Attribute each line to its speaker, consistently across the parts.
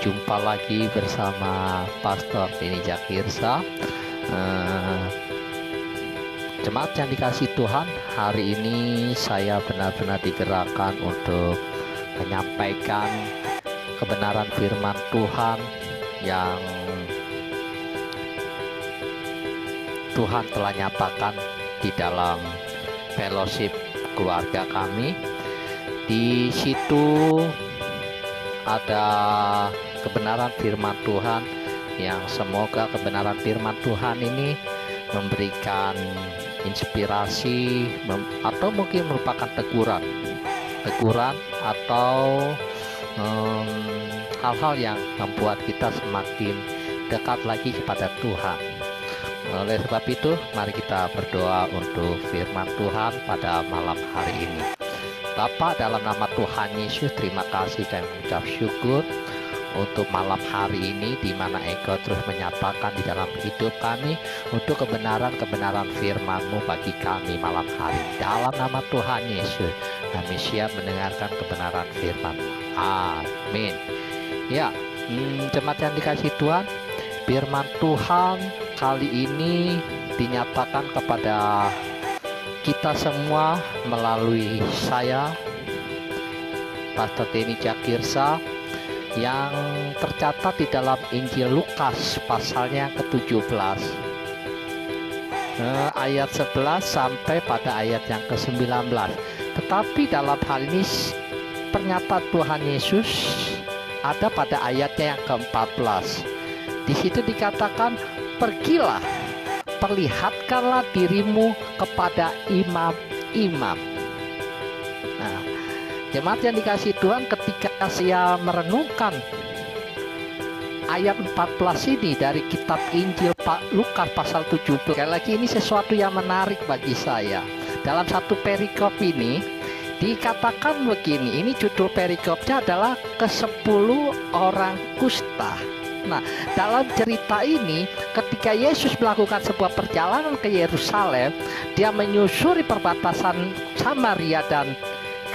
Speaker 1: Jumpa lagi bersama Pastor Denny Jakirsa. Jemaat yang dikasih Tuhan, hari ini saya benar-benar digerakkan untuk menyampaikan kebenaran firman Tuhan yang Tuhan telah nyatakan di dalam fellowship keluarga kami. Di situ ada kebenaran firman Tuhan yang semoga kebenaran firman Tuhan ini memberikan inspirasi atau mungkin merupakan teguran atau hal-hal yang membuat kita semakin dekat lagi kepada Tuhan. Oleh sebab itu, mari kita berdoa untuk firman Tuhan pada malam hari ini. Bapa, dalam nama Tuhan Yesus, terima kasih kami mengucap syukur untuk malam hari ini di mana Engkau terus menyatakan di dalam hidup kami untuk kebenaran-kebenaran firman-Mu bagi kami malam hari. Dalam nama Tuhan Yesus, kami siap mendengarkan kebenaran firman-Mu. Amin. Ya, jemaat yang dikasih Tuhan, firman Tuhan kali ini dinyatakan kepada kita semua melalui saya, Pastor Denny Jakirsa, yang tercatat di dalam Injil Lukas pasalnya ke-17 ayat 11 sampai pada ayat yang ke-19. Tetapi dalam hal ini pernyataan Tuhan Yesus ada pada ayatnya yang ke-14. Di situ dikatakan, pergilah, perlihatkanlah dirimu kepada imam-imam. Nah, jemaat yang dikasih Tuhan, ketika saya merenungkan ayat 14 ini dari kitab Injil Lukas pasal 17, sekali lagi ini sesuatu yang menarik bagi saya. Dalam satu perikop ini dikatakan begini, ini judul perikopnya adalah ke-10 orang kusta. Nah, dalam cerita ini ketika Yesus melakukan sebuah perjalanan ke Yerusalem, dia menyusuri perbatasan Samaria dan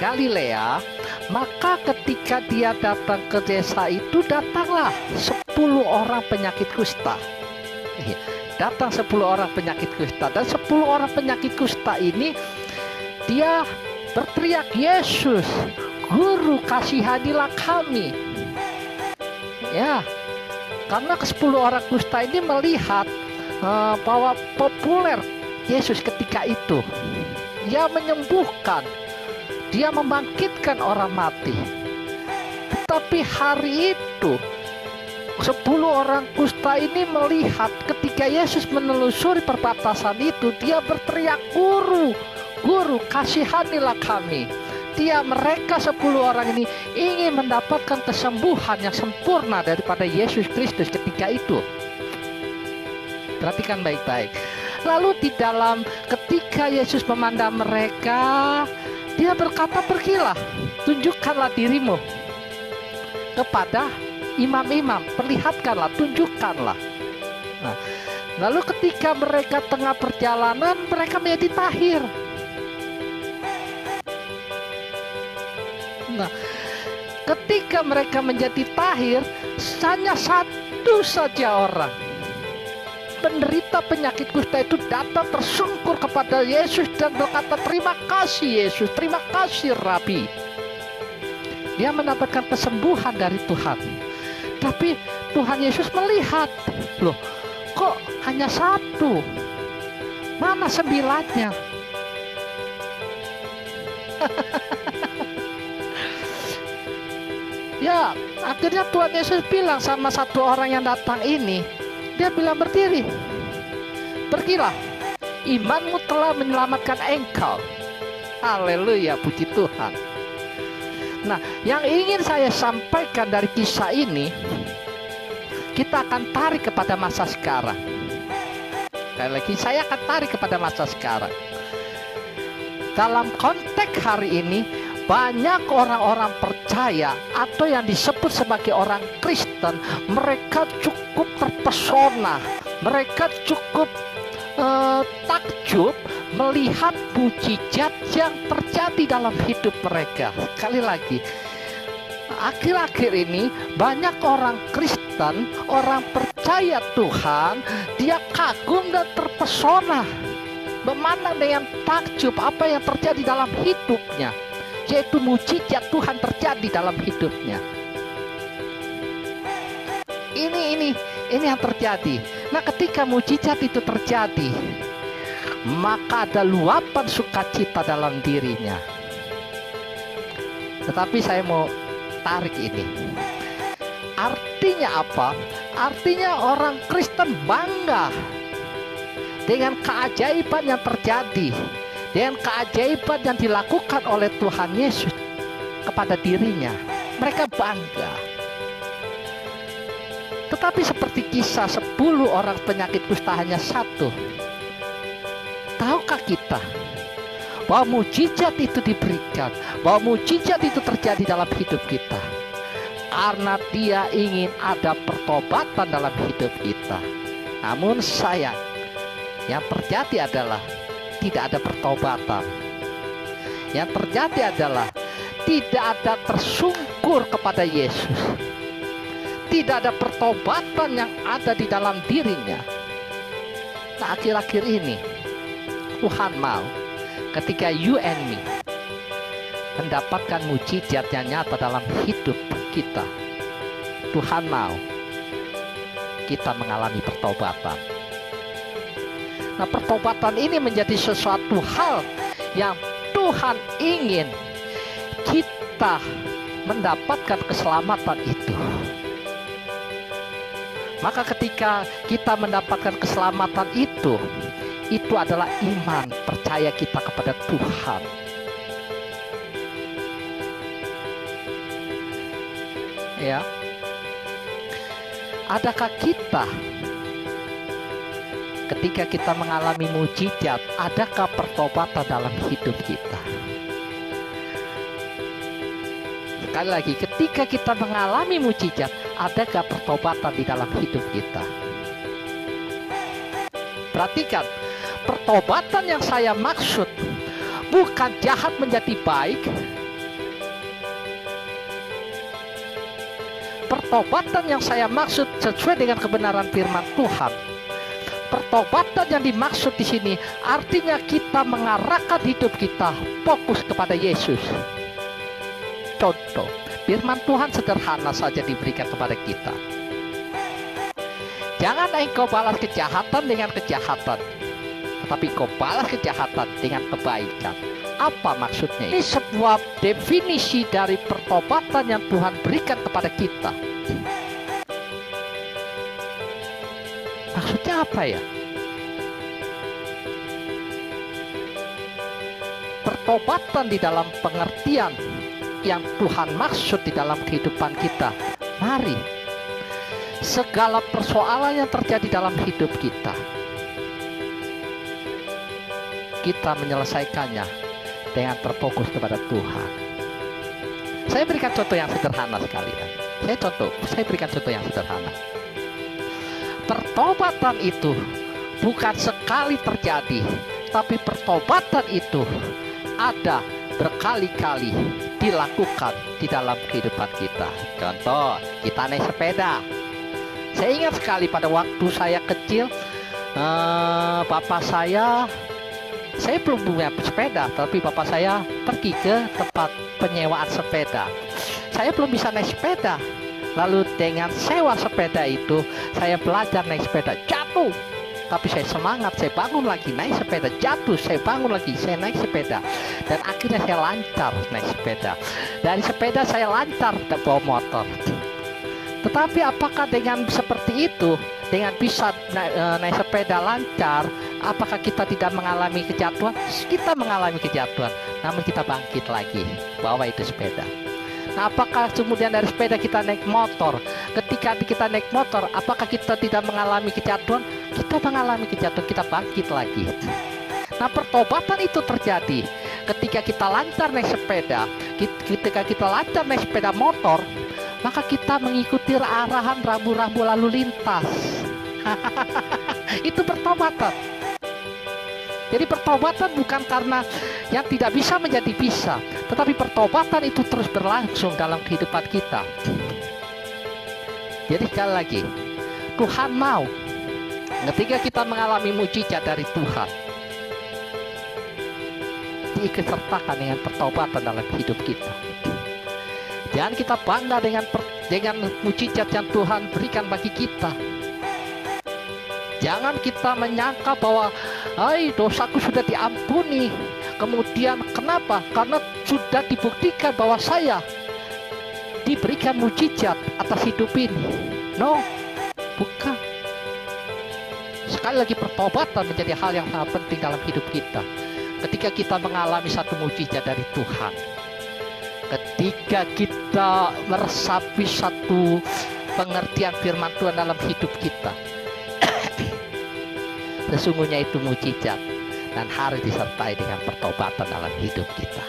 Speaker 1: Galilea. Maka ketika dia datang ke desa itu, datanglah 10 orang penyakit kusta. Datang 10 orang penyakit kusta, dan 10 orang penyakit kusta ini dia berteriak, "Yesus, Guru, kasihanilah kami." Ya, karena ke-10 orang kusta ini melihat bahwa populer Yesus ketika itu. Dia menyembuhkan, dia membangkitkan orang mati. Tetapi hari itu 10 orang kusta ini melihat ketika Yesus menelusuri perbatasan itu, dia berteriak, "Guru, Guru, kasihanilah kami." Mereka 10 orang ini ingin mendapatkan kesembuhan yang sempurna daripada Yesus Kristus ketika itu. Perhatikan baik-baik. Lalu ketika Yesus memandang mereka, dia berkata, "Pergilah, tunjukkanlah dirimu kepada imam-imam, perlihatkanlah, tunjukkanlah." Nah, lalu ketika mereka tengah perjalanan, mereka menjadi tahir. Nah, ketika mereka menjadi tahir, hanya satu saja orang penderita penyakit kusta itu datang tersungkur kepada Yesus dan berkata, "Terima kasih Yesus, terima kasih Rabi." Dia mendapatkan kesembuhan dari Tuhan. Tapi Tuhan Yesus melihat, loh, kok hanya satu? Mana 9-nya? Ya, akhirnya Tuhan Yesus bilang sama satu orang yang datang ini, dia bilang, "Berdiri, pergilah, imanmu telah menyelamatkan engkau." Haleluya, puji Tuhan. Nah, yang ingin saya sampaikan dari kisah ini, kita akan tarik kepada masa sekarang. Sekali lagi, saya akan tarik kepada masa sekarang. Dalam konteks hari ini, banyak orang-orang percaya atau yang disebut sebagai orang Kristen, mereka cukup terpesona, mereka cukup takjub melihat mujizat yang terjadi dalam hidup mereka. Sekali lagi, akhir-akhir ini banyak orang Kristen, orang percaya Tuhan, dia kagum dan terpesona, memandang dengan takjub apa yang terjadi dalam hidupnya, yaitu mujizat Tuhan terjadi dalam hidupnya. Ini yang terjadi. Nah, ketika mujizat itu terjadi, maka ada luapan sukacita dalam dirinya. Tetapi saya mau tarik ini. Artinya apa? Artinya orang Kristen bangga dengan keajaiban yang terjadi, dengan keajaiban yang dilakukan oleh Tuhan Yesus kepada dirinya. Mereka bangga. Tetapi seperti kisah 10 orang penyakit kusta hanya 1. Tahukah kita bahwa mujizat itu diberikan, bahwa mujizat itu terjadi dalam hidup kita karena Dia ingin ada pertobatan dalam hidup kita. Namun sayang, yang terjadi adalah tidak ada pertobatan. Yang terjadi adalah tidak ada tersungkur kepada Yesus. Tidak ada pertobatan yang ada di dalam dirinya. Nah, akhir-akhir ini Tuhan mau ketika you and me mendapatkan mujizat yang nyata dalam hidup kita. Tuhan mau kita mengalami pertobatan. Nah, pertobatan ini menjadi sesuatu hal yang Tuhan ingin kita mendapatkan keselamatan itu. Maka ketika kita mendapatkan keselamatan itu adalah iman, percaya kita kepada Tuhan. Ya. Adakah kita ketika kita mengalami mujizat, adakah pertobatan dalam hidup kita? Sekali lagi, ketika kita mengalami mujizat, adakah pertobatan di dalam hidup kita? Perhatikan, pertobatan yang saya maksud bukan jahat menjadi baik. Pertobatan yang saya maksud sesuai dengan kebenaran firman Tuhan. Pertobatan yang dimaksud di sini artinya kita mengarahkan hidup kita fokus kepada Yesus. Contoh, firman Tuhan sederhana saja diberikan kepada kita. Jangan engkau balas kejahatan dengan kejahatan, tetapi engkau balas kejahatan dengan kebaikan. Apa maksudnya? Ini sebuah definisi dari pertobatan yang Tuhan berikan kepada kita. Maksudnya apa ya? Pertobatan di dalam pengertian yang Tuhan maksud di dalam kehidupan kita. Mari, segala persoalan yang terjadi dalam hidup kita, kita menyelesaikannya dengan terfokus kepada Tuhan. Saya berikan contoh yang sederhana sekali. Saya berikan contoh yang sederhana. Pertobatan itu bukan sekali terjadi, tapi pertobatan itu ada berkali-kali dilakukan di dalam kehidupan kita. Contoh, kita naik sepeda. Saya ingat sekali pada waktu saya kecil, bapak saya belum punya sepeda, tapi bapak saya pergi ke tempat penyewaan sepeda. Saya belum bisa naik sepeda. Lalu dengan sewa sepeda itu, saya belajar naik sepeda, jatuh. Tapi saya semangat, saya bangun lagi, naik sepeda, jatuh, saya bangun lagi, saya naik sepeda. Dan akhirnya saya lancar naik sepeda. Dari sepeda saya lancar bawa motor. Tetapi apakah dengan seperti itu, dengan bisa naik sepeda lancar, apakah kita tidak mengalami kejatuhan? Kita mengalami kejatuhan, namun kita bangkit lagi, bawa itu sepeda. Nah, apakah kemudian dari sepeda kita naik motor? Ketika kita naik motor, apakah kita tidak mengalami kejatuhan? Kita mengalami kejatuhan, kita bangkit lagi. Nah, pertobatan itu terjadi ketika kita lancar naik sepeda. Ketika kita lancar naik sepeda motor, maka kita mengikuti arahan rambu-rambu lalu lintas. Itu pertobatan. Jadi pertobatan bukan karena yang tidak bisa menjadi bisa, tetapi pertobatan itu terus berlangsung dalam kehidupan kita. Jadi sekali lagi, Tuhan mau ketika kita mengalami mujizat dari Tuhan, diikutsertakan dengan pertobatan dalam hidup kita. Jangan kita bangga dengan mujizat yang Tuhan berikan bagi kita. Jangan kita menyangka bahwa dosaku sudah diampuni. Kemudian kenapa? Karena sudah dibuktikan bahwa saya diberikan mujizat atas hidup ini. No, bukan. Sekali lagi, pertobatan menjadi hal yang sangat penting dalam hidup kita. Ketika kita mengalami satu mujizat dari Tuhan, ketika kita meresapi satu pengertian firman Tuhan dalam hidup kita, sesungguhnya itu mujizat dan harus disertai dengan pertobatan dalam hidup kita.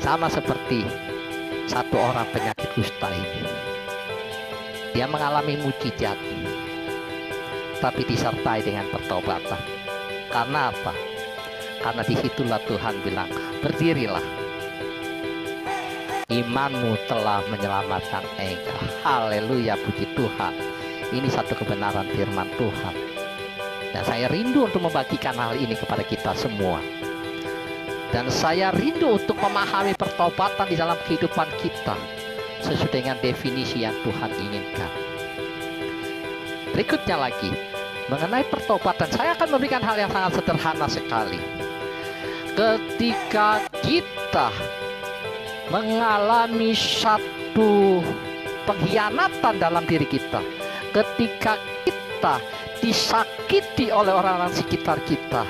Speaker 1: Sama seperti satu orang penyakit kusta ini, dia mengalami mujizat tapi disertai dengan pertobatan. Karena apa? Karena disitulah Tuhan bilang, berdirilah, imanmu telah menyelamatkan engkau. Haleluya, puji Tuhan. Ini satu kebenaran firman Tuhan, dan saya rindu untuk membagikan hal ini kepada kita semua. Dan saya rindu untuk memahami pertobatan di dalam kehidupan kita sesuai dengan definisi yang Tuhan inginkan. Berikutnya lagi, mengenai pertobatan, saya akan memberikan hal yang sangat sederhana sekali. Ketika kita mengalami satu pengkhianatan dalam diri kita, ketika kita disakiti oleh orang-orang sekitar kita,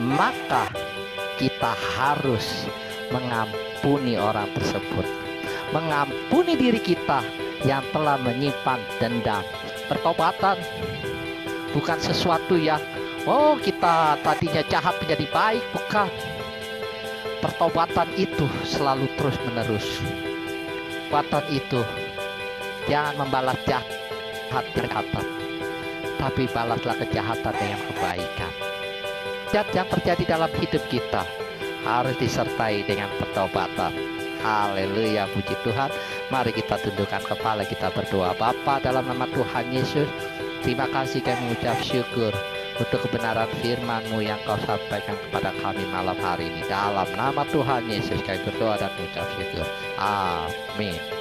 Speaker 1: maka kita harus mengampuni orang tersebut, mengampuni diri kita yang telah menyimpan dendam. Pertobatan bukan sesuatu yang kita tadinya jahat menjadi baik, bukan. Pertobatan itu selalu terus menerus. Pertobatan itu jangan membalas jahat dengan kejahatan, tapi balaslah kejahatan dengan kebaikan. Kejahatan yang terjadi dalam hidup kita harus disertai dengan pertobatan. Haleluya, puji Tuhan. Mari kita tundukkan kepala, kita berdoa. Bapa, dalam nama Tuhan Yesus, terima kasih kami mengucap syukur untuk kebenaran firman-Mu yang Kau sampaikan kepada kami malam hari ini. Dalam nama Tuhan Yesus kami berdoa dan mengucap syukur. Amin.